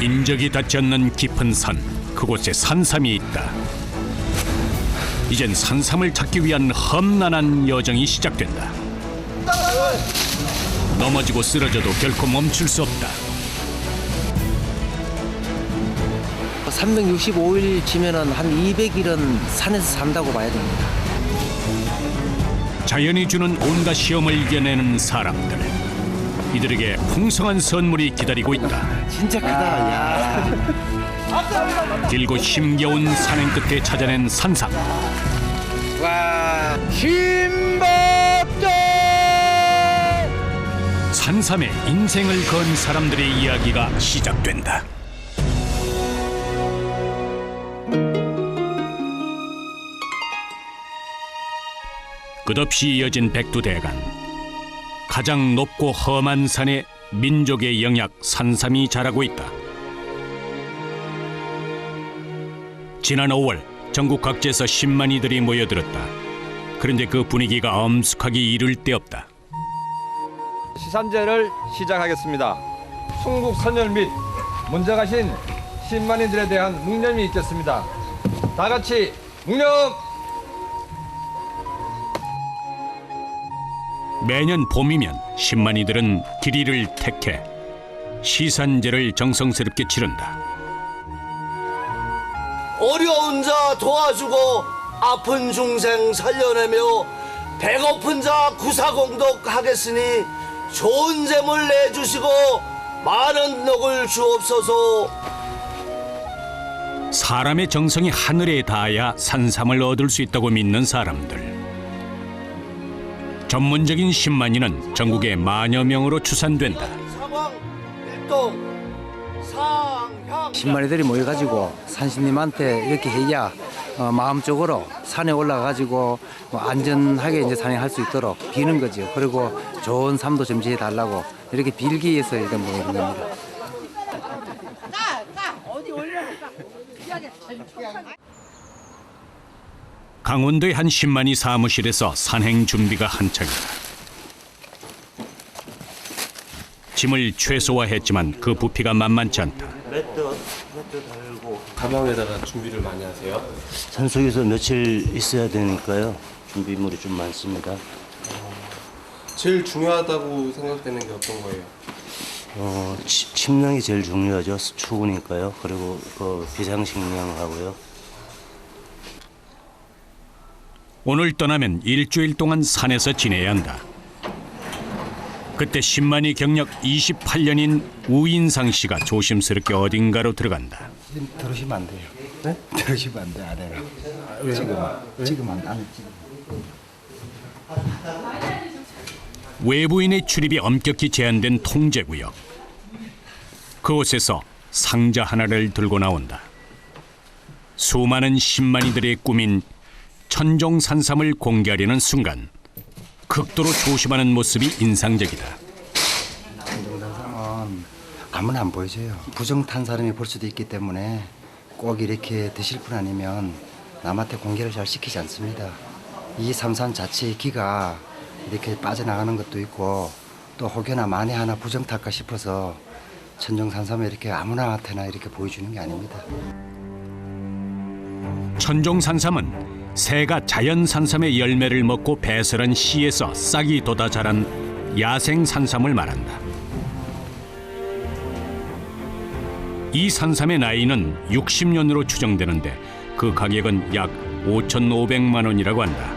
인적이 닿지 않는 깊은 산, 그곳에 산삼이 있다. 이젠 산삼을 찾기 위한 험난한 여정이 시작된다. 넘어지고 쓰러져도 결코 멈출 수 없다. 365일 지면은 한 200일은 산에서 산다고 봐야 됩니다. 자연이 주는 온갖 시험을 이겨내는 사람들. 이들에게 풍성한 선물이 기다리고 있다. 진짜 크다. 야. 길고 힘겨운 산행 끝에 찾아낸 산삼. 와, 힘받다. 산삼에 인생을 건 사람들의 이야기가 시작된다. 끝없이 이어진 백두대간. 가장 높고 험한 산에 민족의 영약 산삼이 자라고 있다. 지난 5월 전국 각지에서 10만이들이 모여들었다. 그런데 그 분위기가 엄숙하기 이를 데 없다. 시산제를 시작하겠습니다. 순국 선열 및 먼저 가신 10만인들에 대한 묵념이 있겠습니다. 다 같이 묵념! 매년 봄이면 10만이들은 길이를 택해 시산제를 정성스럽게 치른다. 어려운 자 도와주고 아픈 중생 살려내며 배고픈 자 구사공덕 하겠으니 좋은 재물 내주시고 많은 덕을 주옵소서. 사람의 정성이 하늘에 닿아야 산삼을 얻을 수 있다고 믿는 사람들. 전문적인 10만이는 전국에 만여 명으로 추산된다. 상황 일동 상향 10마리들이 모여가지고 산신님한테 이렇게 해야 마음적으로 산에 올라가가지고 안전하게 이제 산행할 수 있도록 비는 거죠. 그리고 좋은 삶도 점지해 달라고 이렇게 빌기 위해서 일단 모이는 겁니다. 강원도의 한 10만이 사무실에서 산행 준비가 한창이다. 짐을 최소화했지만 그 부피가 만만치 않다. 가방에다가 준비를 많이 하세요? 산속에서 며칠 있어야 되니까요. 준비물이 좀 많습니다. 제일 중요하다고 생각되는 게 어떤 거예요? 침낭이 제일 중요하죠. 추우니까요. 그리고 비상식량하고요. 오늘 떠나면 일주일 동안 산에서 지내야 한다. 그때 10만이 경력 28년인 우인상 씨가 조심스럽게 어딘가로 들어간다. 들으시면 안 돼요. 네? 들으시면 안 돼, 아래로. 지금 안 돼. 외부인의 출입이 엄격히 제한된 통제구역. 그곳에서 상자 하나를 들고 나온다. 수많은 10만이들의 꿈인 천종 산삼을 공개하려는 순간 극도로 조심하는 모습이 인상적이다. 천정산삼은 아무나 안 보여줘요. 부정탄 사람이 볼 수도 있기 때문에 꼭 이렇게 드실 분 아니면 남한테 공개를 잘 시키지 않습니다. 이 삼산 자체의 기가 이렇게 빠져나가는 것도 있고 또 혹여나 만에 하나 부정탈까 싶어서 천정산삼을 이렇게 아무나한테나 이렇게 보여주는 게 아닙니다. 천종산삼은 새가 자연 산삼의 열매를 먹고 배설한 씨에서 싹이 돋아 자란 야생 산삼을 말한다. 이 산삼의 나이는 60년으로 추정되는데 그 가격은 약 5,500만 원이라고 한다.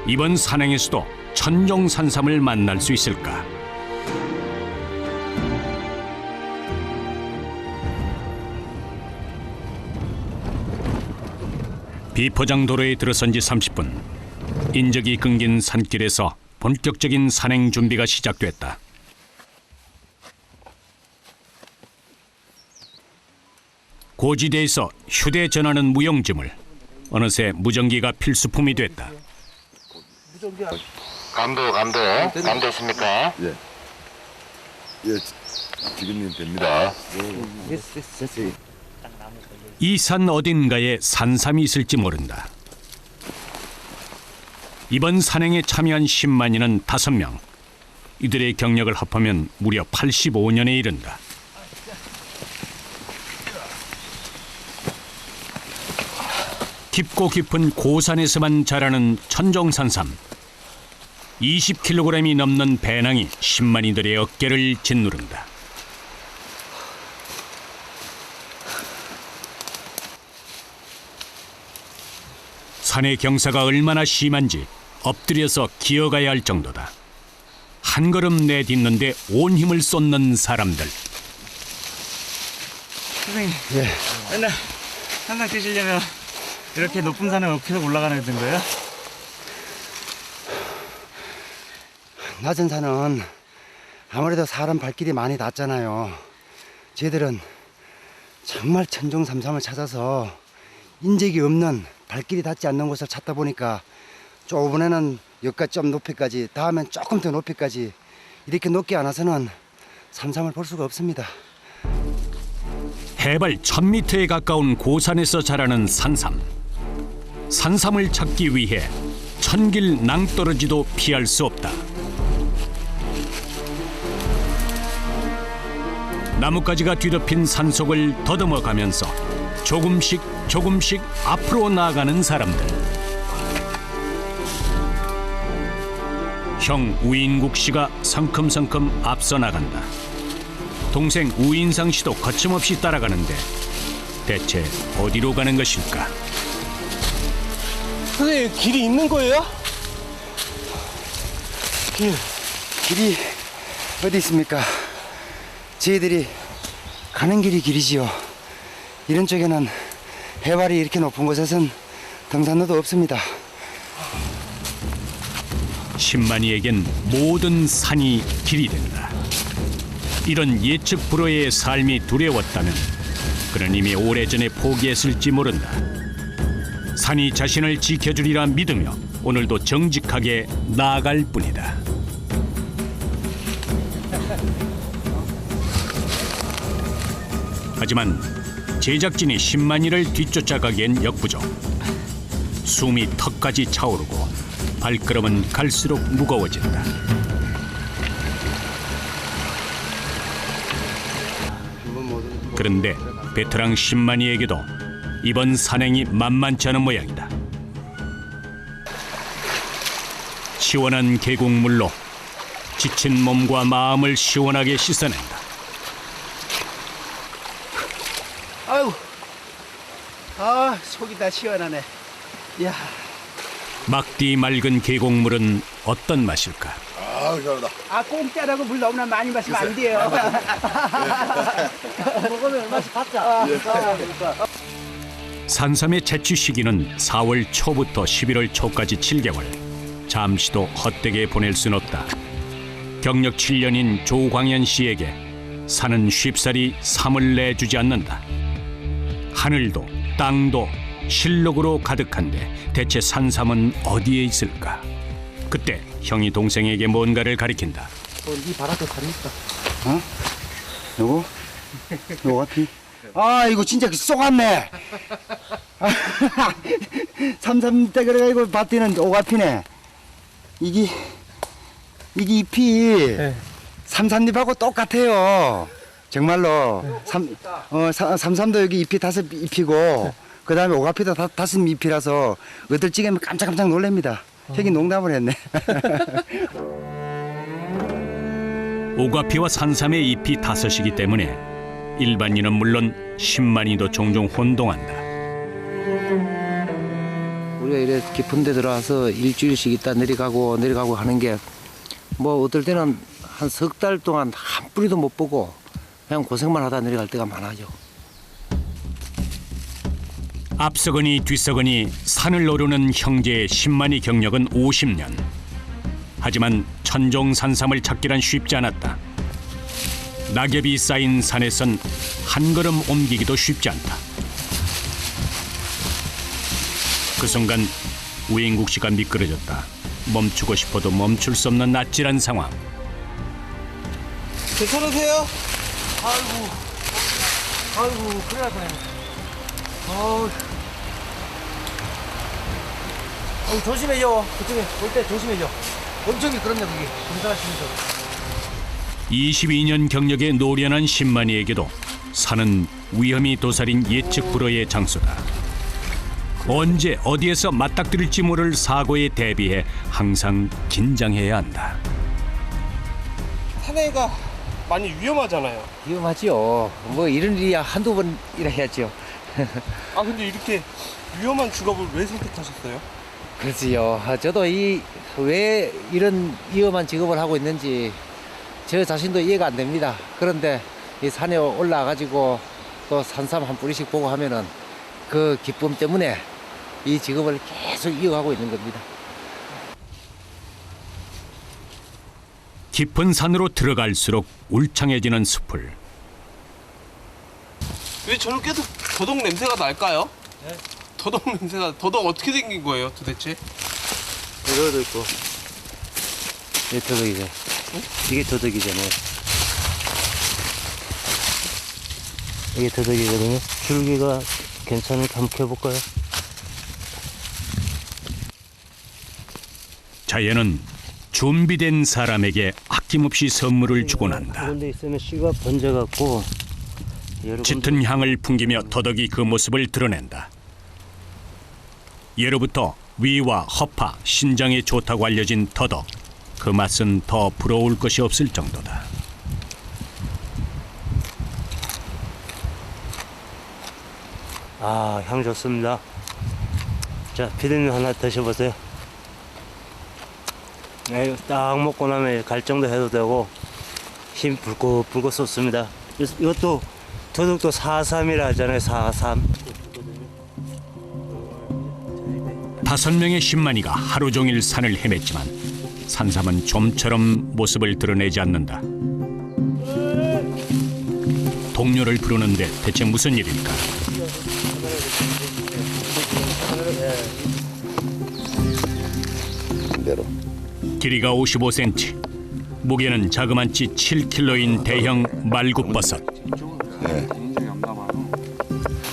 이번 산행에서도 천종산삼을 만날 수 있을까? 비포장 도로에 들어선 지 30분. 인적이 끊긴 산길에서 본격적인 산행 준비가 시작됐다. 고지대에서 휴대전화는 무용지물. 어느새 무전기가 필수품이 됐다. 감도했습니까? 예, 지금은 됩니다. 이 산 어딘가에 산삼이 있을지 모른다. 이번 산행에 참여한 10만이는 5명. 이들의 경력을 합하면 무려 85년에 이른다. 깊고 깊은 고산에서만 자라는 천종산삼. 20kg이 넘는 배낭이 신만이들의 어깨를 짓누른다. 산의 경사가 얼마나 심한지 엎드려서 기어가야 할 정도다. 한 걸음 내딛는데 온 힘을 쏟는 사람들. 선생님, 맨날 산상 뛰시려면 이렇게 높은 산을 계속 올라가는 거예요? 낮은 산은 아무래도 사람 발길이 많이 닿잖아요. 저희들은 정말 천종삼삼을 찾아서 인적이 없는 발길이 닿지 않는 곳을 찾다 보니까 이번에는 여기까지 좀 높이까지, 다음엔 조금 더 높이까지 이렇게 높게 안 와서는 삼삼을 볼 수가 없습니다. 해발 1000m에 가까운 고산에서 자라는 산삼. 산삼을 찾기 위해 천길 낭떠러지도 피할 수 없다. 나뭇가지가 뒤덮인 산속을 더듬어 가면서 조금씩 앞으로 나아가는 사람들. 형 우인국 씨가 성큼성큼 앞서 나간다. 동생 우인상 씨도 거침없이 따라가는데 대체 어디로 가는 것일까? 선생님, 길이 있는 거예요? 길이 어디 있습니까? 저희들이 가는 길이 길이지요. 이런 쪽에는 해발이 이렇게 높은 곳에선 등산로도 없습니다. 신만이에겐 모든 산이 길이 된다. 이런 예측 불허의 삶이 두려웠다면 그는 이미 오래전에 포기했을지 모른다. 산이 자신을 지켜주리라 믿으며 오늘도 정직하게 나아갈 뿐이다. 하지만 제작진이 신만이를 뒤쫓아가기엔 역부족. 숨이 턱까지 차오르고 발걸음은 갈수록 무거워진다. 그런데 베테랑 신만이에게도 이번 산행이 만만치 않은 모양이다. 시원한 계곡물로 지친 몸과 마음을 시원하게 씻어낸다. 아이고, 속이 다 시원하네. 이야. 막디 맑은 계곡물은 어떤 맛일까? 공짜라고 물 너무나 많이 마시면 안 돼요. 먹으면 얼마씩 받자. 산삼의 채취 시기는 4월 초부터 11월 초까지 7개월. 잠시도 헛되게 보낼 순 없다. 경력 7년인 조광현 씨에게 산은 쉽사리 삼을 내주지 않는다. 하늘도 땅도 실록으로 가득한데 대체 산삼은 어디에 있을까? 그때 형이 동생에게 뭔가를 가리킨다. 이 바닥에 살이 있다. 어? 요거? 요거 같이? 아, 이거 진짜 쏘갔네. 삼삼 때 그래가지고 밭에는 오가피네. 이게 잎이 삼삼잎하고 똑같아요. 정말로. 삼삼도 여기 잎이 5잎이고 그 다음에 오가피도 5잎이라서 어떨 찌개면 깜짝깜짝 놀랍니다. 형이 농담을 했네. 오가피와 산삼의 잎이 5이기 때문에 일반인은 물론 신만이도 종종 혼동한다. 우리가 이래 깊은 데 들어와서 일주일씩 있다 내려가고 하는 게 뭐 어떨 때는 한 석 달 동안 한 뿌리도 못 보고 그냥 고생만 하다 내려갈 때가 많아요. 앞서거니 뒤서거니 산을 오르는 형제의 신만이 경력은 50년. 하지만 천종 산삼을 찾기란 쉽지 않았다. 낙엽이 쌓인 산에선 한 걸음 옮기기도 쉽지 않다. 그 순간 우인국 씨가 미끄러졌다. 멈추고 싶어도 멈출 수 없는 아찔한 상황. 괜찮으세요? 아이고, 큰일 났네. 조심해요. 그쪽에 올 때 조심해요. 엄청 미끄럽네, 거기. 검사하시면서. 22년 경력의 노련한 신만이에게도 산은 위험이 도사린 예측 불허의 장소다. 언제 어디에서 맞닥뜨릴지 모를 사고에 대비해 항상 긴장해야 한다. 산에가 많이 위험하잖아요. 위험하지요. 뭐 이런 일이 한두 번이라 해야죠. 아 근데 이렇게 위험한 직업을 왜 선택하셨어요? 그렇지요. 저도 왜 이런 위험한 직업을 하고 있는지 저 자신도 이해가 안 됩니다. 그런데 이 산에 올라가가지고 또 산삼 한 뿌리씩 보고 하면은 그 기쁨 때문에 이 직업을 계속 이어가고 있는 겁니다. 깊은 산으로 들어갈수록 울창해지는 숲을 왜 저는 계속 더덕 냄새가 날까요? 네? 더덕 어떻게 생긴 거예요 도대체? 이거도 있고. 이게 더덕이죠. 이게 더덕이잖아요. 이게 더덕이거든요. 줄기가 괜찮으니까 한번 켜볼까요? 자연은 준비된 사람에게 아낌없이 선물을 주곤 한다. 그런데 있으면 씨가 번져갖고 짙은 향을 풍기며 더덕이 그 모습을 드러낸다. 예로부터 위와 허파, 신장에 좋다고 알려진 더덕. 그 맛은 더 부러울 것이 없을 정도다. 아, 향 좋습니다. 자, 피디님 하나 드셔보세요. 네, 딱 먹고 나면 갈증도 해도 되고 힘 불긋불긋 솟습니다. 이것도 더덕도 4.3이라 하잖아요. 4.3. 5명의 신만이가 하루 종일 산을 헤맸지만 산삼은 좀처럼 모습을 드러내지 않는다. 동료를 부르는데 대체 무슨 일일까? 길이가 55cm, 무게는 자그만치 7kg인 대형 말굽버섯.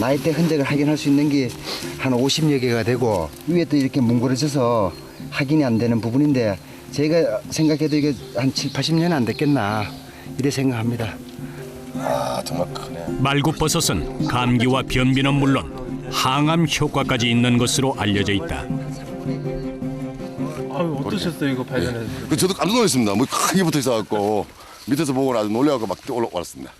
나이대 흔적을 확인할 수 있는 게 한 50여 개가 되고 위에 또 이렇게 뭉그러져서 확인이 안 되는 부분인데 제가 생각해도 이게 한 7, 80년 안 됐겠나 이래 생각합니다. 아 정말 크네. 말굽버섯은 감기와 변비는 물론 항암 효과까지 있는 것으로 알려져 있다. 아유 어떠셨어요 이거 발견해서? 저도 깜짝 놀랐습니다. 뭐 크게 붙어 있어갖고 밑에서 보고 나서 놀래갖고 막 올라왔습니다.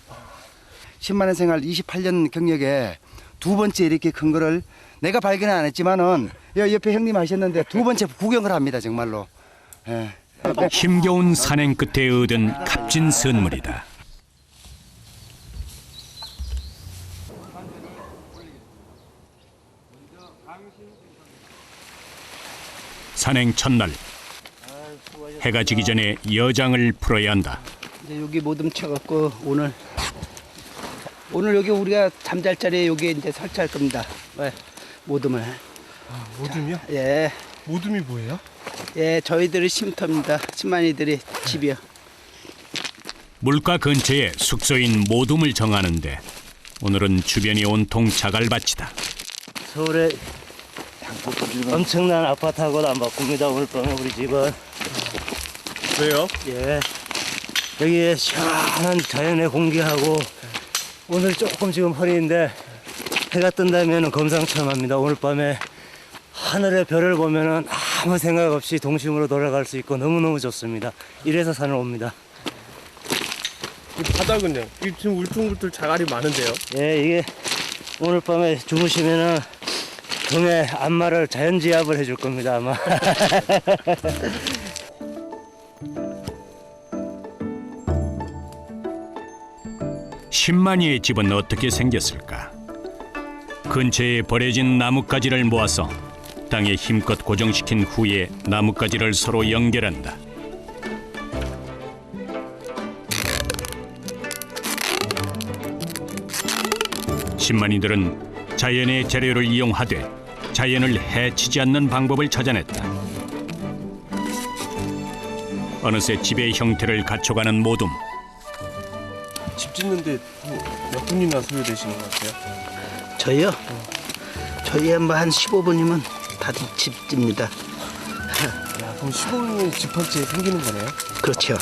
10만원 생활 28년 경력에 두 번째 이렇게 큰 거를 내가 발견은 안 했지만은 옆에 형님 하셨는데 두 번째 구경을 합니다 정말로. 예. 힘겨운 산행 끝에 얻은 값진 선물이다. 산행 첫날, 해가 지기 전에 여장을 풀어야 한다. 이제 여기 모둠 쳐갖고 오늘 여기 우리가 잠잘 자리에 여기 이제 설치할 겁니다. 왜? 모둠을. 아, 모둠이요? 예. 모둠이 뭐예요? 예, 저희들이 쉼터입니다. 신만이들이 집이요. 물가 근처에 숙소인 모둠을 정하는데 오늘은 주변이 온통 자갈밭이다. 서울에 엄청난 아파트하고도 안 바꿉니다. 오늘 밤에 우리 집은. 왜요? 예. 여기에 시원한 자연의 공기하고 오늘 조금 지금 허리인데 해가 뜬다면 검상첨화입니다. 오늘 밤에 하늘의 별을 보면은 아무 생각 없이 동심으로 돌아갈 수 있고 너무너무 좋습니다. 이래서 산을 옵니다. 이 바닥은요? 이 지금 울퉁불퉁 자갈이 많은데요? 예, 이게 오늘 밤에 주무시면은 등에 안마를 자연지압을 해줄 겁니다, 아마. 신만이의 집은 어떻게 생겼을까? 근처에 버려진 나뭇가지를 모아서 땅에 힘껏 고정시킨 후에 나뭇가지를 서로 연결한다. 신만이들은 자연의 재료를 이용하되 자연을 해치지 않는 방법을 찾아냈다. 어느새 집의 형태를 갖춰가는 모둠. 집 짓는데 몇 분이나 소요되시는 것 같아요? 저희요? 저희 한 15분이면 다 집 집니다. 야, 그럼 15분이면 집 한 채 생기는 거네요? 그렇죠.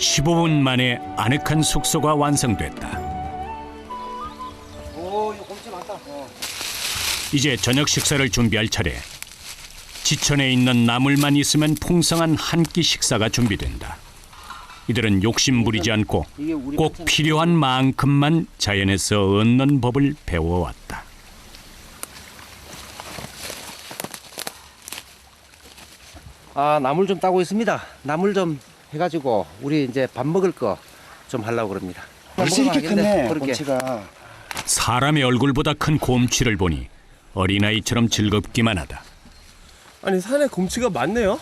15분 만에 아늑한 숙소가 완성됐다. 이제 저녁 식사를 준비할 차례. 지천에 있는 나물만 있으면 풍성한 한 끼 식사가 준비된다. 이들은 욕심 부리지 않고 꼭 필요한 만큼만 자연에서 얻는 법을 배워왔다. 아, 나물 좀 따고 있습니다. 나물 좀 해가지고 우리 이제 밥 먹을 거 좀 하려고 그럽니다. 벌써 이렇게 크네, 그렇게. 곰치가. 사람의 얼굴보다 큰 곰치를 보니 어린아이처럼 즐겁기만 하다. 아니 산에 곰치가 많네요.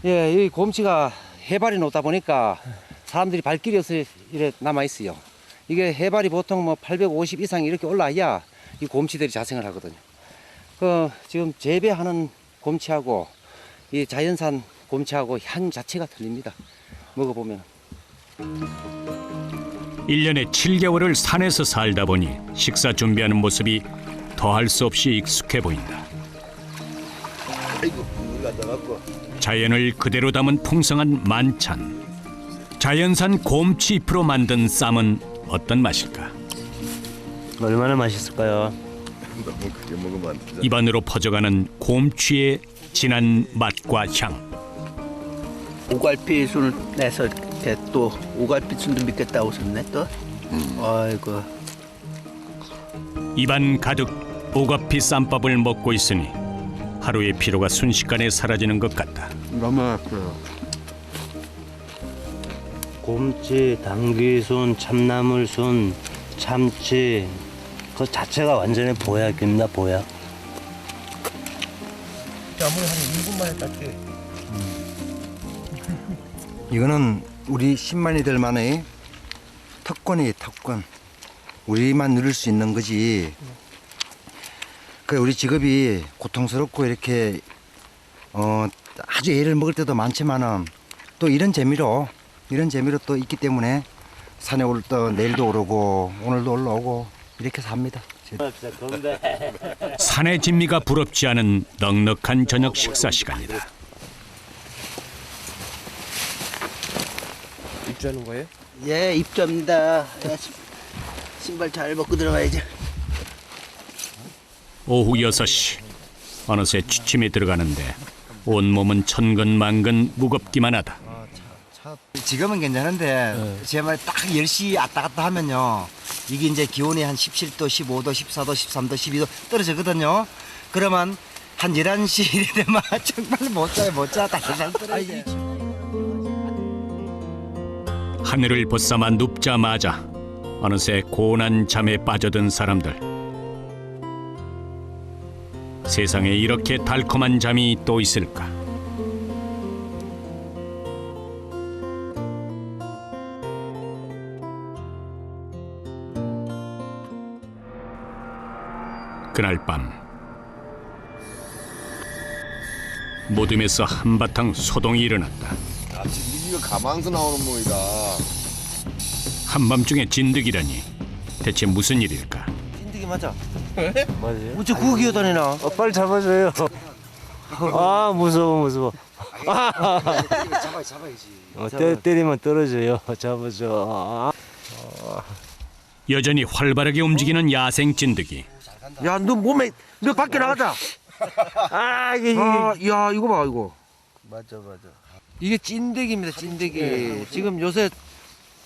예, 이 곰치가 해발이 높다 보니까 사람들이 발길이 없어 이래 남아 있어요. 이게 해발이 보통 뭐 850 이상 이렇게 올라야 이 곰치들이 자생을 하거든요. 그 지금 재배하는 곰치하고 이 자연산 곰치하고 향 자체가 틀립니다. 먹어보면. 1년에 7개월을 산에서 살다 보니 식사 준비하는 모습이 더할 수 없이 익숙해 보인다. 자연을 그대로 담은 풍성한 만찬. 자연산 곰치 잎으로 만든 쌈은 어떤 맛일까? 얼마나 맛있을까요? 너무 크게 먹으면 안 되잖아. 입안으로 퍼져가는 곰취의 진한 맛과 향. 오갈빛을 내서 이렇게 또 오갈빛을 믿겠다 오셨네 또. 아이고. 입안 가득 오가피 쌈밥을 먹고 있으니 하루의 피로가 순식간에 사라지는 것 같다. 너무 맛있어요. 곰치, 당귀순, 참나물순, 참치 그 자체가 완전히 보약입니다. 보약. 이거는 우리 신만이들만의 특권이에요, 특권. 우리만 누릴 수 있는 거지. 그 우리 직업이 고통스럽고 이렇게 아주 애를 먹을 때도 많지만은 또 이런 재미로 또 있기 때문에 산에 올 때 내일도 오르고 오늘도 올라오고 이렇게 삽니다. 산의 진미가 부럽지 않은 넉넉한 저녁 식사 시간이다. 입주하는 거예요? 예, 입주합니다. 신발 잘 벗고 들어가야죠. 오후 6시. 어느새 취침에 들어가는데 온몸은 천근만근 무겁기만 하다. 지금은 괜찮은데 제발 딱 10시 왔다 갔다 하면요. 이게 이제 기온이 한 17도, 15도, 14도, 13도, 12도 떨어지거든요. 그러면 한 11시 이래 되면 정말 못 자. 다시 떨어져. 하늘을 벗삼아 눕자마자 어느새 고운한 잠에 빠져든 사람들. 세상에 이렇게 달콤한 잠이 또 있을까? 그날 밤 모둠에서 한바탕 소동이 일어났다. 진드기가 가망서 나오는 모이다. 한밤중에 진드기라니 대체 무슨 일일까? 찐득이 맞아. 맞아요? 어째 그거 기어다니나? 빨리 잡아줘요. 아 무서워. 잡아야지. 때리면 떨어져요. 잡아줘. 여전히 활발하게 움직이는 야생 진드기. 야, 너 몸에 너 밖에 나가자. 야, 이거 봐, 이거. 맞아. 이게 찐득입니다, 찐득이. 지금 요새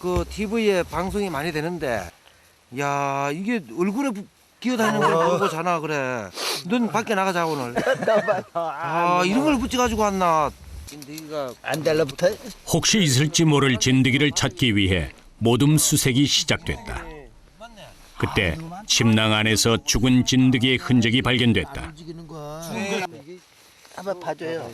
그 TV에 방송이 많이 되는데, 야, 이게 얼굴에 기어다니는 걸 보고 자나 그래. 넌 밖에 나가자 오늘. 이런 걸 붙여가지고 왔나. 찐득이가 안 달라붙어? 혹시 있을지 모를 진드기를 찾기 위해 모둠 수색이 시작됐다. 그때 침낭 안에서 죽은 진드기의 흔적이 발견됐다. 한번 봐줘요.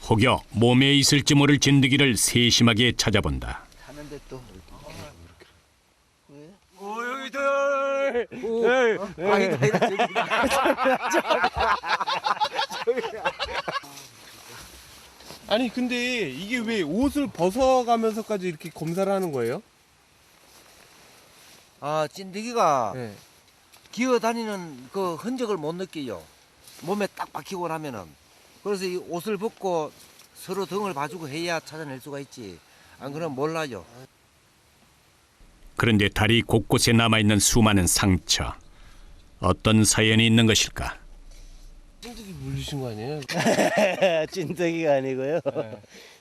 혹여 몸에 있을지 모를 진드기를 세심하게 찾아본다. 하는데 또. 아니 근데 이게 왜 옷을 벗어가면서까지 이렇게 검사를 하는 거예요? 찐득이가 네. 기어다니는 그 흔적을 못 느껴요. 몸에 딱 박히고 나면은. 그래서 이 옷을 벗고 서로 등을 봐주고 해야 찾아낼 수가 있지. 안 그러면 몰라요. 그런데 다리 곳곳에 남아있는 수많은 상처. 어떤 사연이 있는 것일까? 찐득이 물리신 거 아니에요? 찐득이가 아니고요.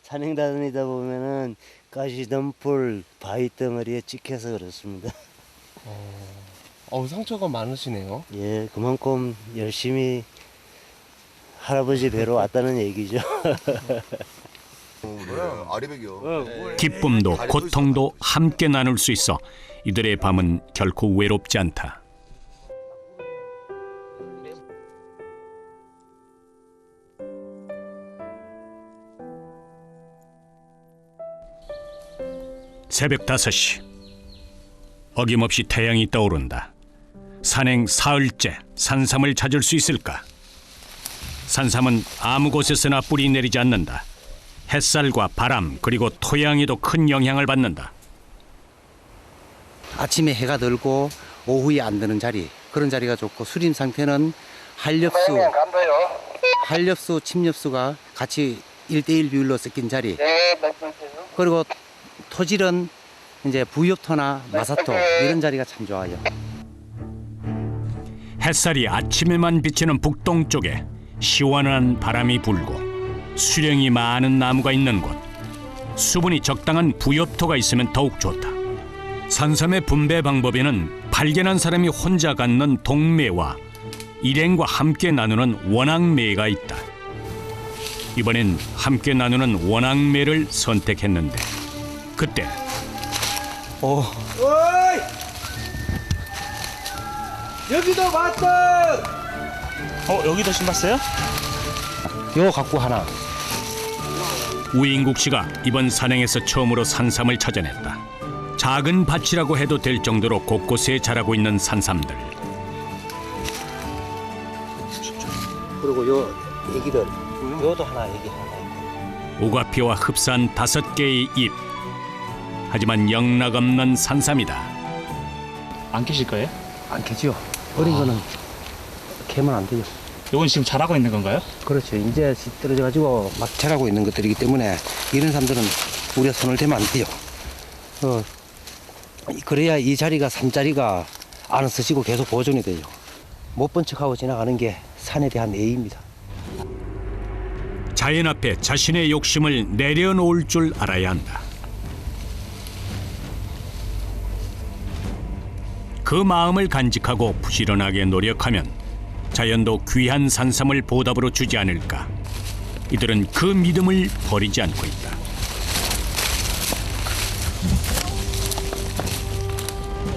산행 다니다 보면은 가시덤불 바위 덩어리에 찍혀서 그렇습니다. 상처가 많으시네요. 예, 그만큼 열심히 할아버지 뵈러 왔다는 얘기죠. 아리백이요. 기쁨도 고통도 함께 나눌 수 있어 이들의 밤은 결코 외롭지 않다. 새벽 5시. 어김없이 태양이 떠오른다. 산행 사흘째 산삼을 찾을 수 있을까? 산삼은 아무 곳에서나 뿌리 내리지 않는다. 햇살과 바람 그리고 토양에도 큰 영향을 받는다. 아침에 해가 들고 오후에 안 드는 자리, 그런 자리가 좋고, 수림 상태는 한렵수, 침엽수가 같이 1대1 비율로 섞인 자리. 그리고 토질은 이제 부엽토나 마사토 이런 자리가 참 좋아요. 햇살이 아침에만 비치는 북동쪽에 시원한 바람이 불고 수령이 많은 나무가 있는 곳, 수분이 적당한 부엽토가 있으면 더욱 좋다. 산삼의 분배 방법에는 발견한 사람이 혼자 갖는 동매와 일행과 함께 나누는 원앙매가 있다. 이번엔 함께 나누는 원앙매를 선택했는데 그때 여기도 왔다. 여기도 신봤어요? 요 갖고 하나. 우인국 씨가 이번 산행에서 처음으로 산삼을 찾아냈다. 작은 밭이라고 해도 될 정도로 곳곳에 자라고 있는 산삼들. 그리고 요 애기들, 요도 하나, 애기 하나. 오가피와 흡사한 5개의 잎. 하지만 영락없는 산삼이다. 안 캐실 거예요? 안 캐죠. 어린 거는 캐면 안 돼요. 이건 지금 자라고 있는 건가요? 그렇죠. 이제 떨어져가지고 막 자라고 있는 것들이기 때문에 이런 사람들은 우리가 손을 대면 안 돼요. 그래야 이 자리가 삼자리가 안 없어지고 계속 보존이 돼요. 못 본 척하고 지나가는 게 산에 대한 예의입니다. 자연 앞에 자신의 욕심을 내려놓을 줄 알아야 한다. 그 마음을 간직하고 부지런하게 노력하면 자연도 귀한 산삼을 보답으로 주지 않을까. 이들은 그 믿음을 버리지 않고 있다.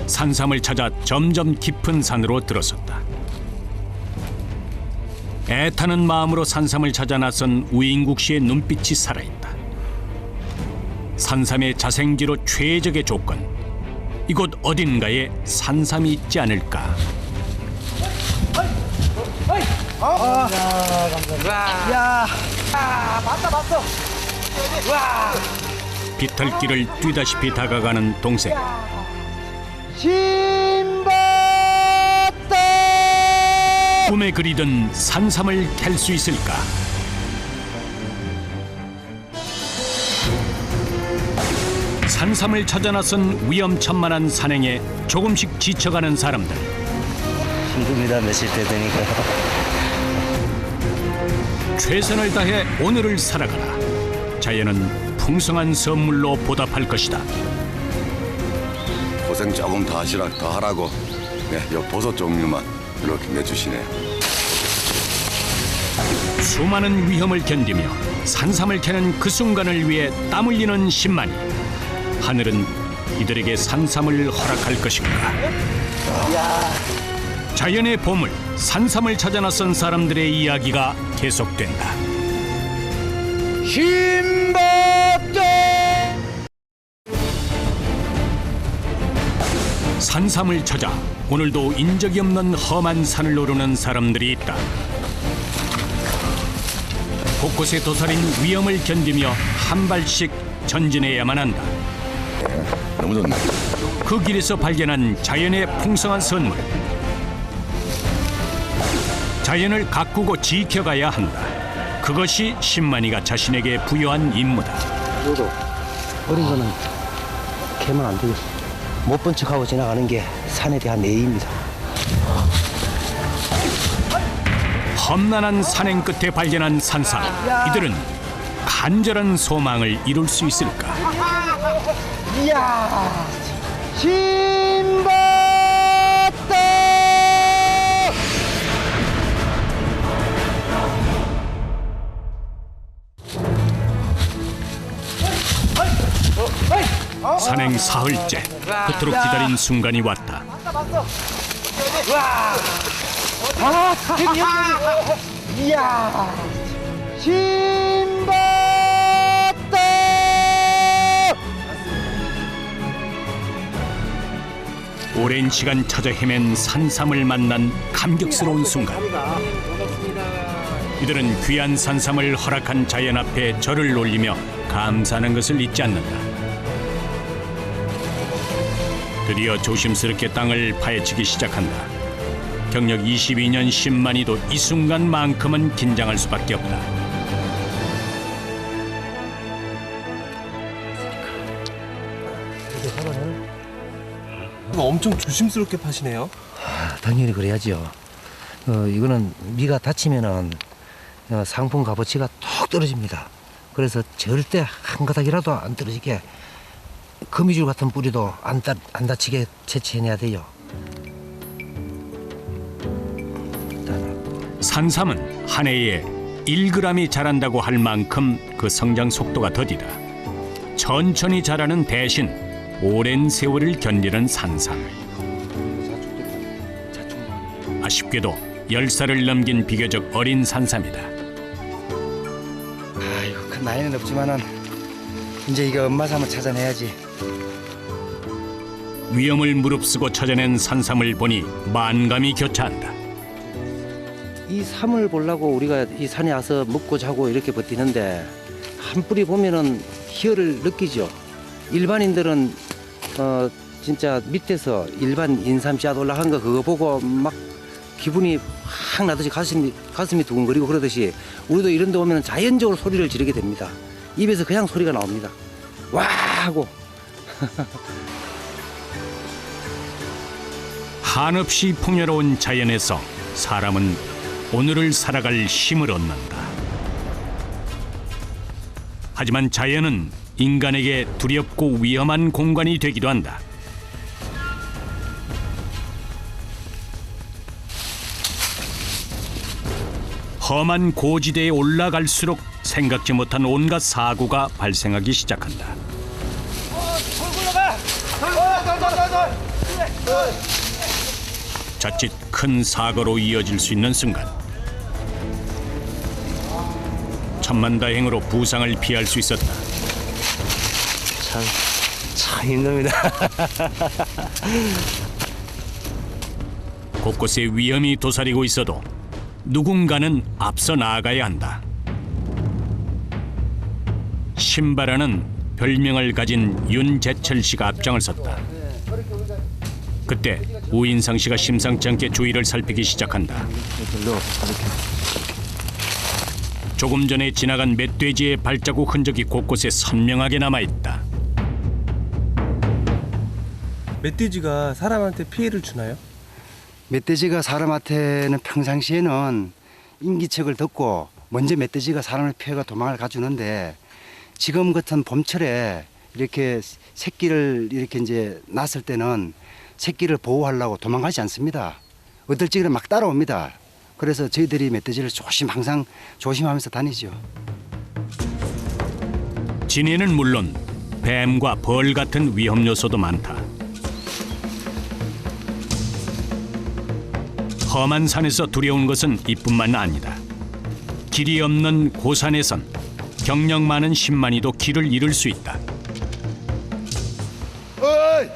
산삼을 찾아 점점 깊은 산으로 들어섰다. 애타는 마음으로 산삼을 찾아 나선 우인국 씨의 눈빛이 살아있다. 산삼의 자생지로 최적의 조건. 이곳 어딘가에 산삼이 있지 않을까. 비탈길을 뛰다시피 다가가는 동생. 꿈에 그리던 산삼을 캘 수 있을까? 산삼을 찾아 나선 위험천만한 산행에 조금씩 지쳐가는 사람들. 힘듭니다. 며칠 때 되니까. 최선을 다해 오늘을 살아가라. 자연은 풍성한 선물로 보답할 것이다. 고생 조금 더 하라고. 네, 요 버섯 종류만 이렇게 내주시네요. 수많은 위험을 견디며 산삼을 캐는 그 순간을 위해 땀 흘리는 10만이. 하늘은 이들에게 산삼을 허락할 것인가? 자연의 보물, 산삼을 찾아 나선 사람들의 이야기가 계속된다. 산삼을 찾아 오늘도 인적이 없는 험한 산을 오르는 사람들이 있다. 곳곳에 도사린 위험을 견디며 한 발씩 전진해야만 한다. 너무 좋네. 그 길에서 발견한 자연의 풍성한 선물. 자연을 가꾸고 지켜가야 한다. 그것이 신만이가 자신에게 부여한 임무다. 요도 어린 거는 캐면 안 되겠어. 못 본 척하고 지나가는 게 산에 대한 예의입니다. 험난한 산행 끝에 발견한 산삼. 이들은 간절한 소망을 이룰 수 있을까? 이야, 신봤다! 산행 사흘째 그토록 기다린 순간이 왔다. 이야, 신봤다! 오랜 시간 찾아 헤맨 산삼을 만난 감격스러운 순간. 이들은 귀한 산삼을 허락한 자연 앞에 절을 올리며 감사하는 것을 잊지 않는다. 드디어 조심스럽게 땅을 파헤치기 시작한다. 경력 22년 신만이도 이 순간만큼은 긴장할 수밖에 없다. 이거 엄청 조심스럽게 파시네요. 당연히 그래야죠. 이거는 미가 다치면은 상품 값어치가 톡 떨어집니다. 그래서 절대 한 가닥이라도 안 떨어지게 거미줄 같은 뿌리도 안 다치게 채취해내야 돼요. 산삼은 한 해에 1g이 자란다고 할 만큼 그 성장 속도가 더디다. 천천히 자라는 대신 오랜 세월을 견디는 산삼. 아쉽게도 10살을 넘긴 비교적 어린 산삼이다. 아이고, 큰 나이는 없지만은 이제 이거 엄마 삼을 찾아내야지. 위험을 무릅쓰고 찾아낸 산삼을 보니 만감이 교차한다. 이 삼을 보려고 우리가 이 산에 와서 먹고 자고 이렇게 버티는데 한 뿌리 보면은 희열을 느끼죠. 일반인들은 진짜 밑에서 일반 인삼 씨앗 올라간 거 그거 보고 막 기분이 확 나듯이 가슴이 두근거리고 그러듯이 우리도 이런 데 오면 자연적으로 소리를 지르게 됩니다. 입에서 그냥 소리가 나옵니다. 와 하고. 한없이 풍요로운 자연에서 사람은 오늘을 살아갈 힘을 얻는다. 하지만 자연은 인간에게 두렵고 위험한 공간이 되기도 한다. 험한 고지대에 올라갈수록 생각지 못한 온갖 사고가 발생하기 시작한다. 자칫 큰 사고로 이어질 수 있는 순간, 천만다행으로 부상을 피할 수 있었다. 참 힘듭니다. 곳곳에 위험이 도사리고 있어도 누군가는 앞서 나아가야 한다. 신바라는 별명을 가진 윤재철 씨가 앞장을 섰다. 그때 우인상 씨가 심상치 않게 주위를 살피기 시작한다. 조금 전에 지나간 멧돼지의 발자국 흔적이 곳곳에 선명하게 남아있다. 멧돼지가 사람한테 피해를 주나요? 멧돼지가 사람한테는 평상시에는 인기척을 듣고 먼저 멧돼지가 사람을 피해가 도망을 가주는데 지금 같은 봄철에 이렇게 새끼를 이렇게 이제 낳았을 때는 새끼를 보호하려고 도망가지 않습니다. 어떨지는 막 따라옵니다. 그래서 저희들이 멧돼지를 항상 조심하면서 다니죠. 진해는 물론 뱀과 벌 같은 위험 요소도 많다. 험한 산에서 두려운 것은 이뿐만 아니다. 길이 없는 고산에선 경력 많은 신만이도 길을 잃을 수 있다. 어이!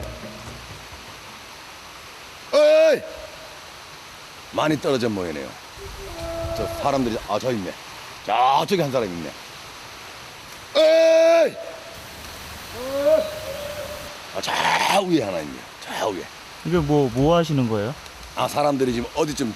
어이! 많이 떨어진 모양이네요. 저 사람들이 저 있네. 저쪽에 한 사람 있네. 어이! 저 위에 하나 있네요. 저 위에. 이게 뭐 하시는 거예요? 사람들이 지금 어디쯤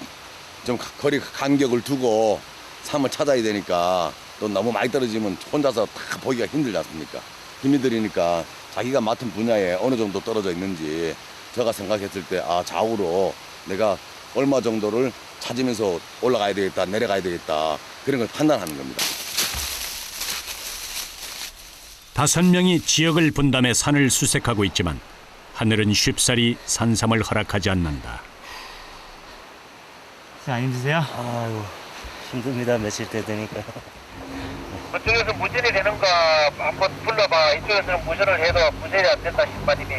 좀 거리 간격을 두고 삶을 찾아야 되니까 또 너무 많이 떨어지면 혼자서 다 보기가 힘들지 않습니까? 힘이 들이니까 자기가 맡은 분야에 어느 정도 떨어져 있는지 제가 생각했을 때 좌우로 내가 얼마 정도를 찾으면서 올라가야 되겠다, 내려가야 되겠다 그런 걸 판단하는 겁니다. 5명이 지역을 분담해 산을 수색하고 있지만 하늘은 쉽사리 산삼을 허락하지 않는다. 안 힘드세요? 아유, 힘듭니다. 며칠째 되니까. 그쪽에서 무전이 되는 거 한번 불러봐. 이쪽에서는 무전을 해도 무전이 안 된다, 신바님이.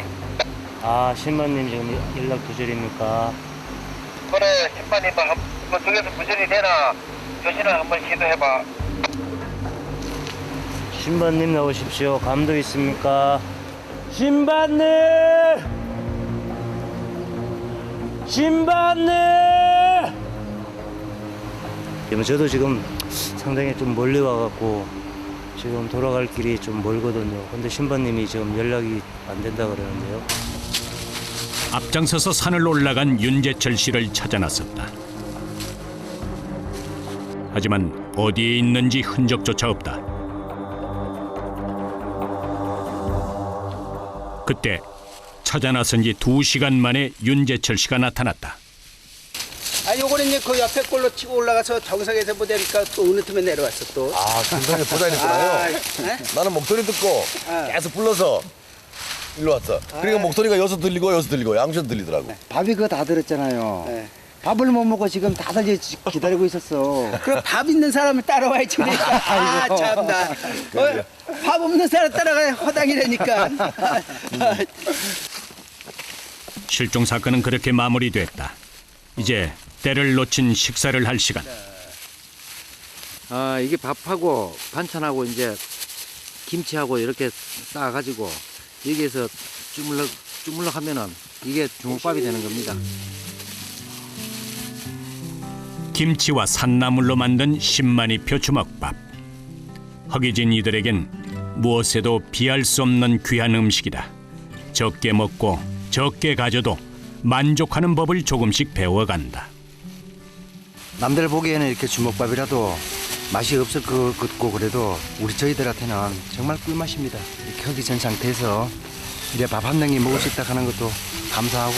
아, 신만님 지금 연락 두절입니까? 그래, 신바님, 그쪽에서 무전이 되나 교신을 한번 시도해봐. 신반님 나오십시오. 감도 있습니까? 신반님! 신반님! 저도 지금 상당히 좀 멀리 와갖고 지금 돌아갈 길이 좀 멀거든요. 근데 신반님이 지금 연락이 안 된다 그러는데요. 앞장서서 산을 올라간 윤재철 씨를 찾아 나섰다. 하지만 어디에 있는지 흔적조차 없다. 그때 찾아 나선 지 2시간 만에 윤재철 씨가 나타났다. 아, 요거는 이제 그 옆에 골로 치고 올라가서 정상에서 보다니까 또 어느 틈에 내려왔어 또. 중간에 보다녔구나요. 나는 목소리 듣고 계속 불러서 일로 왔어. 그러니까 목소리가 여기서 들리고 여기서 들리고 양쪽에서 들리더라고. 밥이 그거 다 들었잖아요. 네. 밥을 못 먹고 지금 다들 기다리고 있었어. 그럼 밥 있는 사람을 따라와야지 그러니까. 참나. 밥 없는 사람 따라가야 허당이라니까. 실종 사건은 그렇게 마무리됐다. 이제 때를 놓친 식사를 할 시간. 이게 밥하고 반찬하고 이제 김치하고 이렇게 싸가지고 여기에서 주물럭 하면은 이게 주먹밥이 되는 겁니다. 김치와 산나물로 만든 신만이표 주먹밥. 허기진 이들에겐 무엇에도 비할 수 없는 귀한 음식이다. 적게 먹고 적게 가져도 만족하는 법을 조금씩 배워간다. 남들 보기에는 이렇게 주먹밥이라도 맛이 없을 것 같고 그래도 저희들한테는 정말 꿀맛입니다. 이렇게 허기진 상태에서 이래 밥 한 덩이 먹을 수 있다 하는 것도 감사하고.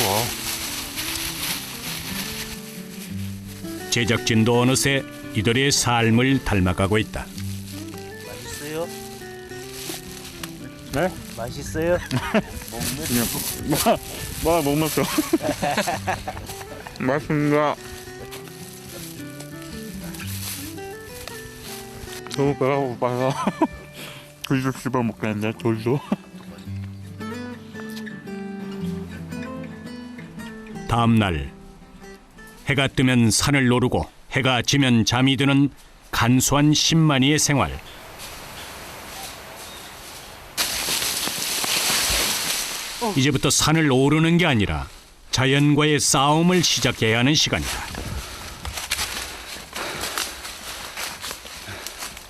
제작진도 어느새 이들의 삶을 닮아가고 있다. 맛있어요? 네? 맛있어요? 못 먹어. 맛있습니다. 너무 배가 고파서 돌도 씹어 먹겠는데 돌도. 다음 날 해가 뜨면 산을 오르고 해가 지면 잠이 드는 간소한 신만이의 생활. 이제부터 산을 오르는 게 아니라 자연과의 싸움을 시작해야 하는 시간이다.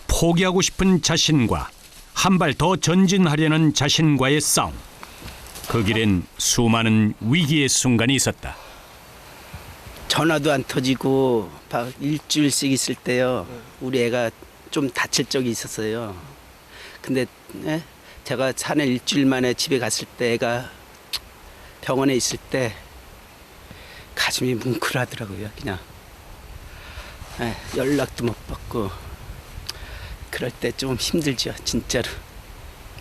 포기하고 싶은 자신과 한 발 더 전진하려는 자신과의 싸움. 그 길엔 수많은 위기의 순간이 있었다. 전화도 안 터지고 일주일씩 있을 때요. 우리 애가 좀 다칠 적이 있었어요. 근데 제가 산에 일주일 만에 집에 갔을 때 애가 병원에 있을 때 가슴이 뭉클하더라고요. 그냥 연락도 못 받고 그럴 때 좀 힘들죠, 진짜로.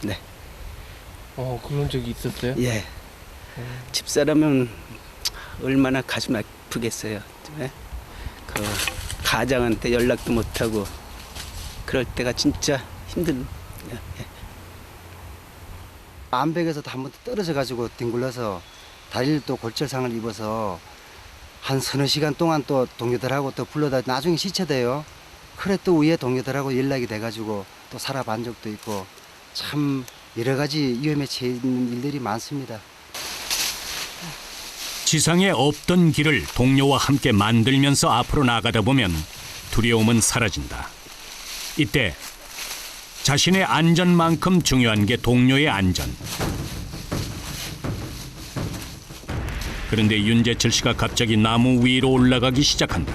네. 그런 적이 있었어요? 예. 집사람은 얼마나 가슴 아프겠어요. 네? 그 가장한테 연락도 못 하고 그럴 때가 진짜 힘든. 예. 암벽에서도 한 번 떨어져 가지고 뒹굴러서 다리를 또 골절상을 입어서 한 서너 시간 동안 또 동료들하고 또 불러다 나중에 시체돼요. 그래 또 위에 동료들하고 연락이 돼가지고 또 살아본 적도 있고 참 여러 가지 위험에 처해 있는 일들이 많습니다. 지상에 없던 길을 동료와 함께 만들면서 앞으로 나가다 보면 두려움은 사라진다. 이때 자신의 안전만큼 중요한 게 동료의 안전. 그런데 윤재철 씨가 갑자기 나무 위로 올라가기 시작한다.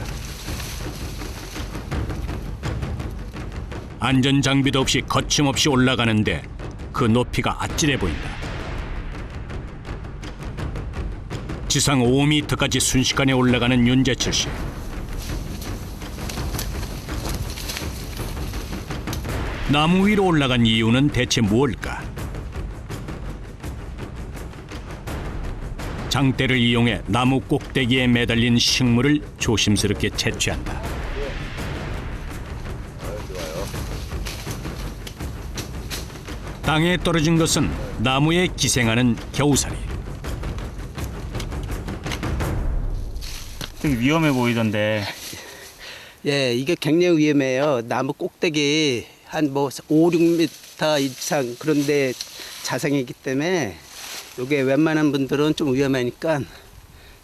안전 장비도 없이 거침없이 올라가는데 그 높이가 아찔해 보인다. 지상 5m까지 순식간에 올라가는 윤재철 씨. 나무 위로 올라간 이유는 대체 무엇일까? 장대를 이용해 나무 꼭대기에 매달린 식물을 조심스럽게 채취한다. 땅에 떨어진 것은 나무에 기생하는 겨우살이. 되게 위험해 보이던데. 예, 이게 굉장히 위험해요. 나무 꼭대기 한 뭐 5, 6m 이상 그런데 자생이기 때문에 이게 웬만한 분들은 좀 위험하니까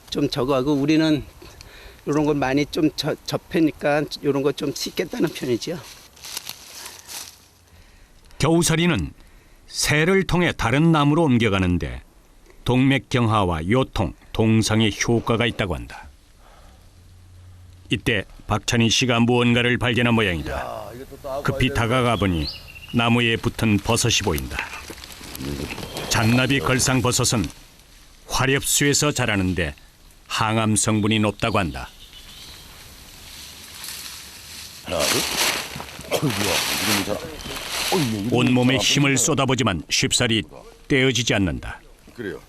좀 저거 하고 우리는 이런 걸 많이 좀 접하니까 이런 거 좀 씻겠다는 편이죠. 겨우살이는 새를 통해 다른 나무로 옮겨가는데 동맥경화와 요통, 동상에 효과가 있다고 한다. 이때 박찬희 씨가 무언가를 발견한 모양이다. 급히 다가가 보니 나무에 붙은 버섯이 보인다. 잔나비 걸상버섯은 화렵수에서 자라는데 항암 성분이 높다고 한다. 하나, 둘. 온몸에 힘을 쏟아보지만 쉽사리 떼어지지 않는다. 그래요.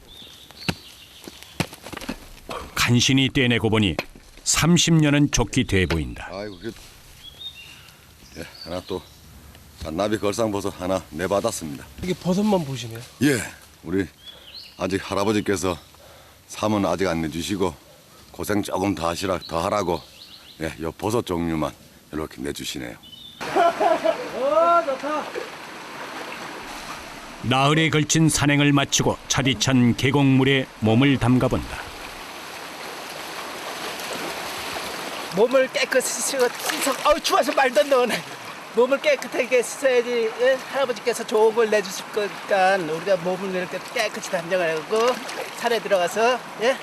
간신히 떼내고 보니 30년은 좋게 돼 보인다. 아이고, 예, 하나 또 잔나비 걸상버섯 하나 내받았습니다. 이게 버섯만 보시네요. 예, 우리 아직 할아버지께서 삼은 아직 안 내주시고 고생 조금 더 하라고 예, 요 버섯 종류만 이렇게 내주시네요. 나흘에 걸친 산행을 마치고 차디찬 계곡물에 몸을 담가본다. 몸을 깨끗이 씻어 추워서 말도 안 나오네. 몸을 깨끗하게 씻어야지 예? 할아버지께서 좋은 걸 내주실 거니까 우리가 몸을 이렇게 깨끗이 단정을 하고 산에 들어가서 예?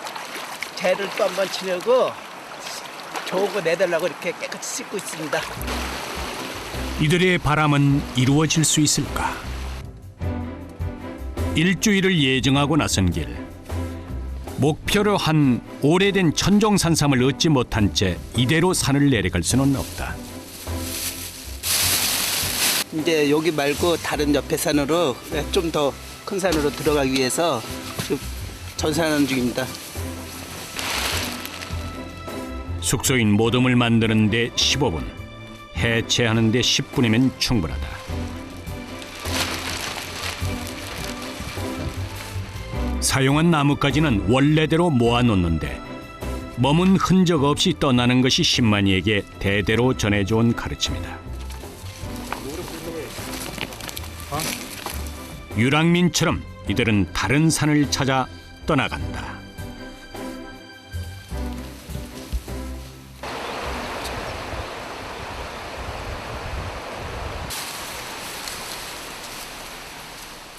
재를 또 한번 지내고 좋은 거 내달라고 이렇게 깨끗이 씻고 있습니다. 이들의 바람은 이루어질 수 있을까? 일주일을 예정하고 나선 길. 목표로 한 오래된 천종산삼을 얻지 못한 채 이대로 산을 내려갈 수는 없다. 이제 여기 말고 다른 옆에 산으로 좀 더 큰 산으로 들어가기 위해서 전산하는 중입니다. 숙소인 모둠을 만드는 데 15분, 해체하는 데 10분이면 충분하다. 사용한 나무까지는 원래대로 모아놓는데 머문 흔적 없이 떠나는 것이 신만이에게 대대로 전해져온 가르침이다. 유랑민처럼 이들은 다른 산을 찾아 떠나간다.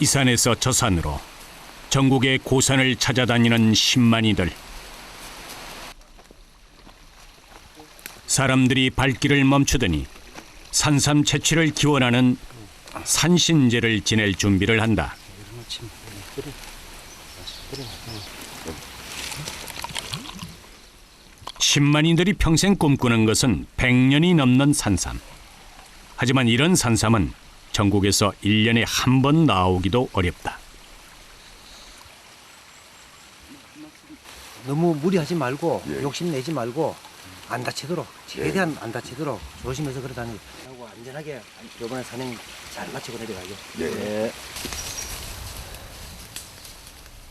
이 산에서 저 산으로 전국의 고산을 찾아다니는 신만이들. 사람들이 발길을 멈추더니 산삼 채취를 기원하는 산신제를 지낼 준비를 한다. 신만이들이 평생 꿈꾸는 것은 100년이 넘는 산삼. 하지만 이런 산삼은 전국에서 1년에 한 번 나오기도 어렵다. 너무 무리하지 말고 예. 욕심내지 말고 안 다치도록 최대한 안 다치도록 조심해서 걸어다니고 안전하게 이번에 산행 잘 마치고 내려가게. 예.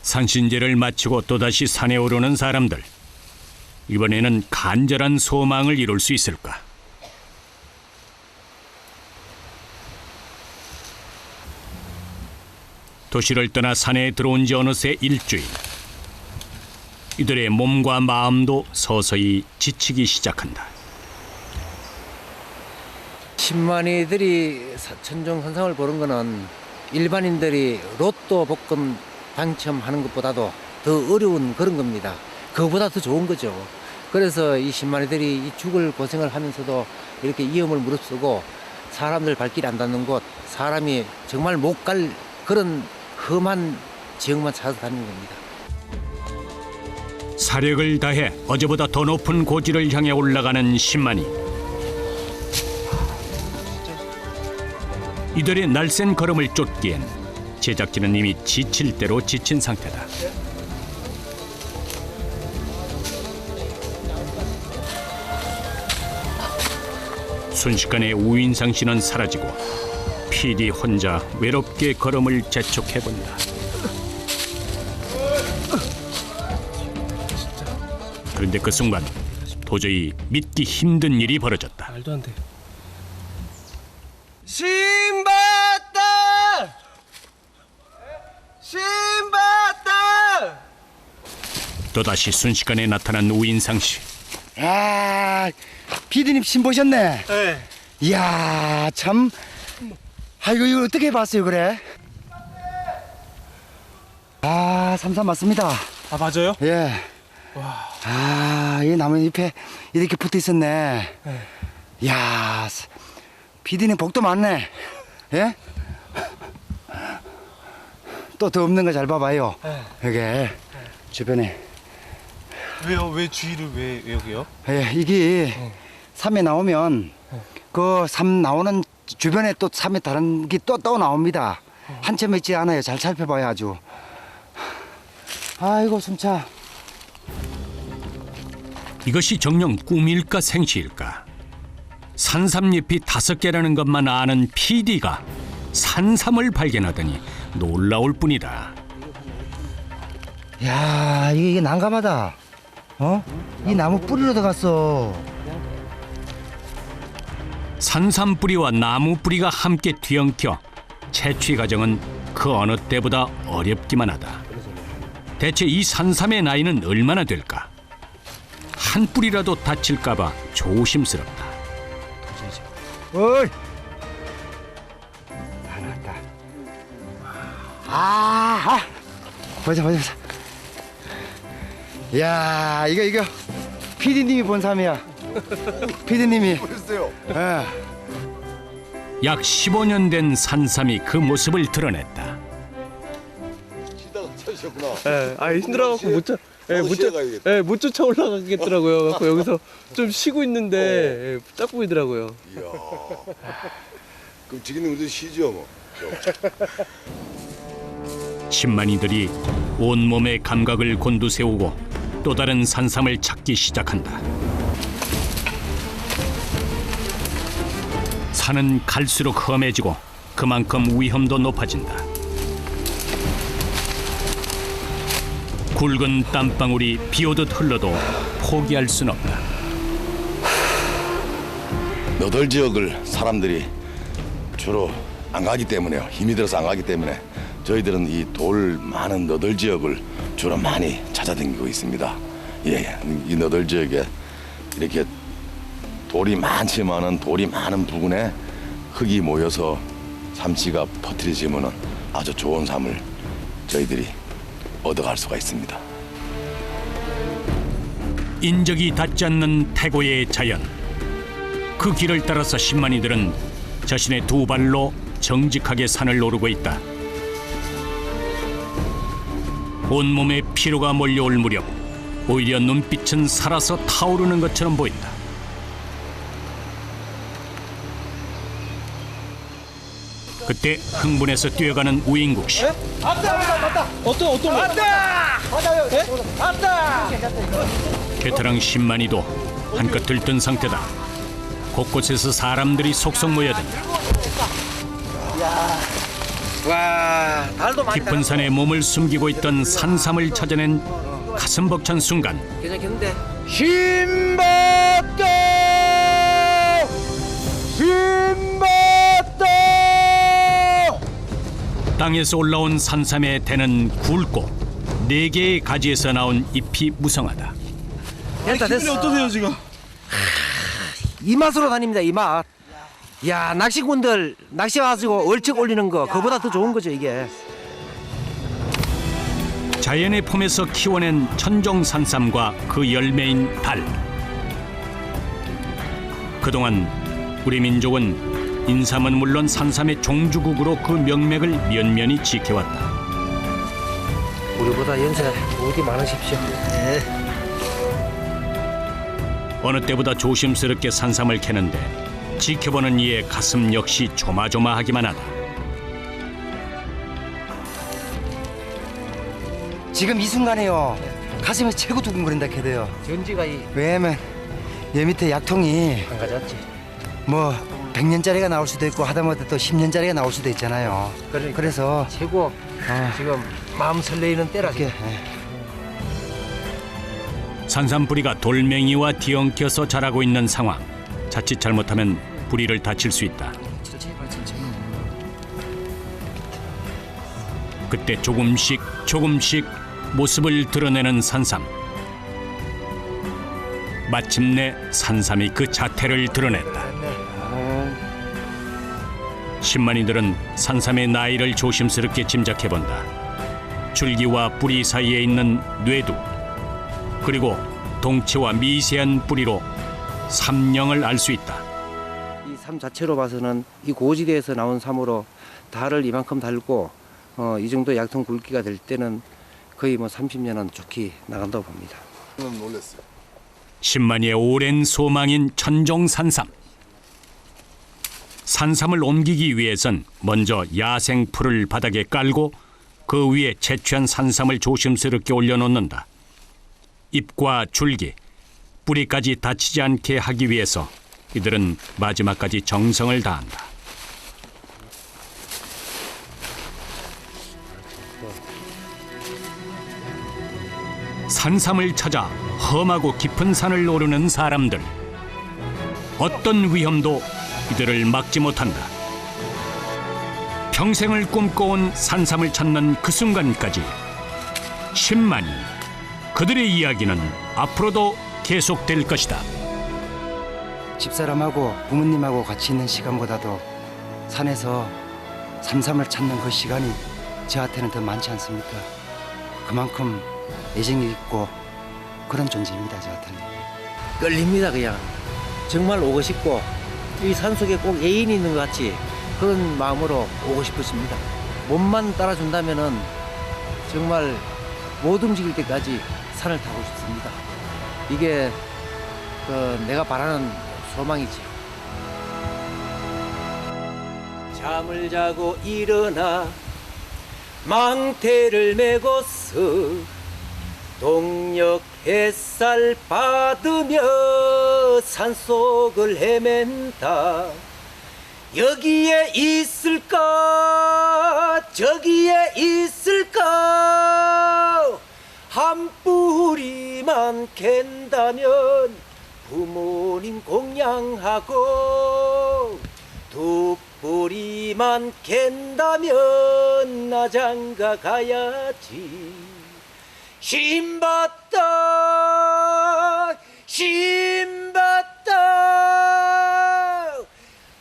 산신제를 마치고 또다시 산에 오르는 사람들. 이번에는 간절한 소망을 이룰 수 있을까? 도시를 떠나 산에 들어온 지 어느새 일주일. 이들의 몸과 마음도 서서히 지치기 시작한다. 신만이들이 천종산삼을 보는 거는 일반인들이 로또 복권 당첨하는 것보다도 더 어려운 그런 겁니다. 그거보다 더 좋은 거죠. 그래서 이 신만이들이 이 죽을 고생을 하면서도 이렇게 위험을 무릅쓰고 사람들 발길이 안 닿는 곳, 사람이 정말 못 갈 그런 험한 지역만 찾아 다니는 겁니다. 사력을 다해 어제보다 더 높은 고지를 향해 올라가는 신만이. 이들의 날쌘 걸음을 쫓기엔 제작진은 이미 지칠 대로 지친 상태다. 순식간에 우인상 씨는 사라지고 PD 혼자 외롭게 걸음을 재촉해본다. 그런데 그 순간 도저히 믿기 힘든 일이 벌어졌다. 말도 안 돼. 신봤다! 신봤다! 또다시 순식간에 나타난 우인상 씨. 아, 피디님 신 보셨네. 네. 이야, 참. 아이고, 이거 어떻게 봤어요, 그래? 아, 삼삼 맞습니다. 아 맞아요? 예. 아, 이 나뭇잎에 이렇게 붙어 있었네. 이야, 피디님 복도 많네. 예? 또 더 없는 거 잘 봐봐요. 여기 주변에. 왜요? 왜 주위를 왜 여기요? 예, 이게 삼에 나오면 그 삼 나오는 주변에 또 삼에 다른 게 또 나옵니다. 한 채만 있지 않아요. 잘 살펴봐야 아주. 아이고 숨차. 이것이 정녕 꿈일까 생시일까? 산삼잎이 5개라는 것만 아는 PD가 산삼을 발견하더니 놀라울 뿐이다. 야, 이게 난감하다. 어? 이 나무 뿌리로 들어갔어. 산삼 뿌리와 나무 뿌리가 함께 뒤엉켜 채취 과정은 그 어느 때보다 어렵기만 하다. 대체 이 산삼의 나이는 얼마나 될까? 한 뿌리라도 다칠까봐 조심스럽다. 어이! 다 나왔다. 아! 보자. 야, 이거 PD님이 본 삼이야. PD님이. 그랬어요. 예. 약 15년 된 산삼이 그 모습을 드러냈다. 쉬다가 찾으셨구나. 예, 아 힘들어갖고 못 쫓아 가야겠다. 올라가겠더라고요. 그래서 여기서 좀 쉬고 있는데 딱 보이더라고요. 이야. 그럼 지금 우리 쉬죠 뭐. 신만이들이 온몸의 감각을 곤두세우고 또 다른 산삼을 찾기 시작한다. 산은 갈수록 험해지고 그만큼 위험도 높아진다. 굵은 땀방울이 비오듯 흘러도 포기할 순 없다. 너덜 지역을 사람들이 주로 안 가기 때문에요. 힘이 들어서 안 가기 때문에 저희들은 이 돌 많은 너덜 지역을 주로 많이 찾아다니고 있습니다. 예, 이 너덜 지역에 이렇게 돌이 많지만은 돌이 많은 부근에 흙이 모여서 삼씨가 퍼뜨려지면은 아주 좋은 삶을 저희들이 얻어갈 수가 있습니다. 인적이 닿지 않는 태고의 자연. 그 길을 따라서 신만이들은 자신의 두 발로 정직하게 산을 오르고 있다. 온몸에 피로가 몰려올 무렵 오히려 눈빛은 살아서 타오르는 것처럼 보인다. 그때 흥분해서 뛰어가는 우인국 씨. 베테랑 신만이도 한껏 들뜬 상태다. 곳곳에서 사람들이 속속 모여든다. 와, 달도 많이 깊은 산에 몸을 숨기고 있던 산삼을 찾아낸 가슴 벅찬 순간 괜찮겠는데? 신봤다! 신봤다! 땅에서 올라온 산삼의 대는 굵고 4개의 가지에서 나온 잎이 무성하다. 됐다 됐어. 어떠세요 지금? 이 맛으로 다닙니다. 이 맛. 야, 낚시꾼들 낚시 가지고 얼척 올리는 거 그보다 더 좋은 거죠 이게. 자연의 품에서 키워낸 천종 산삼과 그 열매인 달. 그동안 우리 민족은 인삼은 물론 산삼의 종주국으로 그 명맥을 면면히 지켜왔다. 우리보다 연세 어디 많으십시오. 어느 때보다 조심스럽게 산삼을 캐는데 지켜보는 이의 가슴 역시 조마조마하기만 하다. 지금 이 순간에요. 가슴이 최고 두근거린다 캐대요. 전지가 왜냐면 얘 밑에 약통이 안 가졌지. 뭐 100년짜리가 나올 수도 있고 하다못해 또 10년짜리가 나올 수도 있잖아요. 그러니까. 그래서 최고 지금 마음 설레이는 때라서. 이렇게 산삼 뿌리가 돌멩이와 뒤엉켜서 자라고 있는 상황. 자칫 잘못하면 뿌리를 다칠 수 있다. 그때 조금씩 모습을 드러내는 산삼. 마침내 산삼이 그 자태를 드러냈다. 신만이들은 산삼의 나이를 조심스럽게 짐작해본다. 줄기와 뿌리 사이에 있는 뇌두, 그리고 동체와 미세한 뿌리로 삼령을 알 수 있다. 이 삼 자체로 봐서는 이 고지대에서 나온 삼으로 달을 이만큼 달고 이 정도 약통 굵기가 될 때는 거의 뭐 30년은 좋게 나간다고 봅니다. 신만이의 오랜 소망인 천종산삼. 산삼을 옮기기 위해선 먼저 야생 풀을 바닥에 깔고 그 위에 채취한 산삼을 조심스럽게 올려놓는다. 잎과 줄기, 뿌리까지 다치지 않게 하기 위해서 이들은 마지막까지 정성을 다한다. 산삼을 찾아 험하고 깊은 산을 오르는 사람들. 어떤 위험도 이들을 막지 못한다. 평생을 꿈꿔온 산삼을 찾는 그 순간까지 10만이 그들의 이야기는 앞으로도 계속될 것이다. 집사람하고 부모님하고 같이 있는 시간보다도 산에서 산삼을 찾는 그 시간이 저한테는 더 많지 않습니까? 그만큼 애정이 있고 그런 존재입니다, 저한테는. 끌립니다 그냥. 정말 오고 싶고 이 산속에 꼭 애인이 있는 것 같이 그런 마음으로 오고 싶었습니다. 몸만 따라준다면은 정말 못 움직일 때까지 산을 타고 싶습니다. 이게 내가 바라는 소망이지. 잠을 자고 일어나 망태를 메고서 동력 햇살 받으며 산속을 헤맨다. 여기에 있을까 저기에 있을까 한 뿌리만 캔다면 부모님 공양하고 두 뿌리만 캔다면 나 장가 가야지. 신받다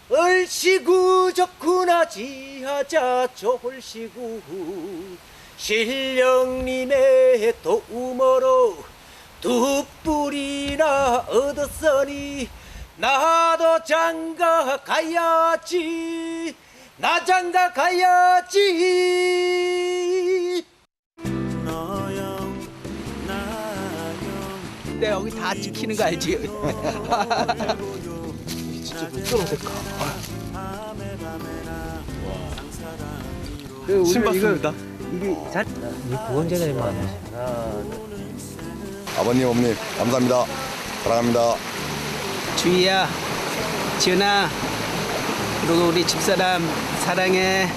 얼씨구 좋구나 지하자 졸시구 신령님의 도움으로 두 뿌리나 얻었으니 나도 장가 가야지. 나 장가 가야지. 내 여기 다 지키는 거 알지? 진짜 왜 저러실까? 신봤습니다. 이게 잘 구원제가 되면 안 돼. 아버님, 어머님 감사합니다. 사랑합니다. 주희야, 지은아, 그리고 우리 집사람 사랑해.